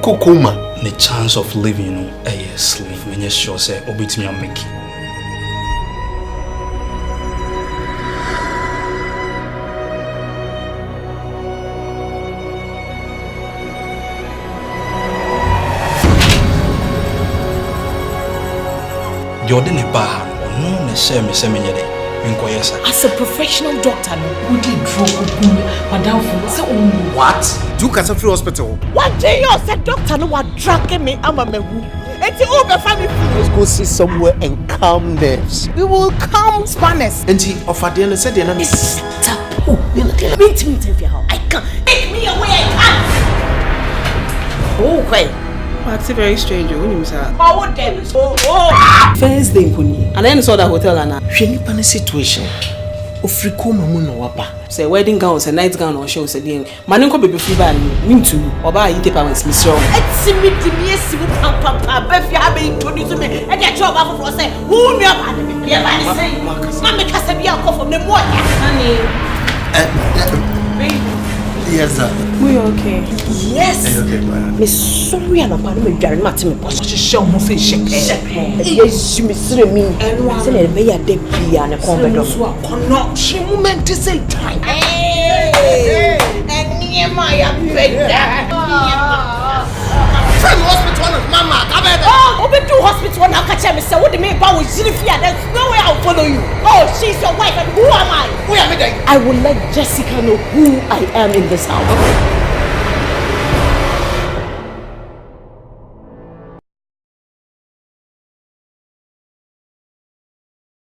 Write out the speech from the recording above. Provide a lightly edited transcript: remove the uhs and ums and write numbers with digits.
Wakukuma. The chance of living, you know, a slave. When you sure say, obit me and make it. You're the bar, no, the same as a professional doctor, who did Madame for what? Do Cancer Free Hospital? One day you said doctor no one dragging me I'm a mewu. It's over family. Let's go see somewhere and calm nerves. We will calm Spanish. And he offered the said the enemy. Stop. Meet me in your house. I can't. Take me away, I can't. Oh, okay. That's very strange. Oh, damn. Oh. First day, Puni. And then saw the hotel and Any panic situation. Ofrikoma muno wapa. Say wedding gowns and night gown or show said the man could be free by me too. Or buy it if I was Miss Rowe. It's me to be a civil papa. But you have been introduced to me and your job for say, who me up and me. Mamma Casabia from the morning. Honey. Yes, sir. We okay? Yes. Okay, man. Miss sorry, I'm about to be very much in the show. Yes, Miss Remy. And say, may I take me and a comment of she moment to say time. Hey, and near my Hospital, Mama. Oh, open to hospital now. Catch me. Say, what do you mean about Zilifia? There's no way I'll follow you. Oh, she's your wife, and who am I? Who am I? I will let Jessica know who I am in this house.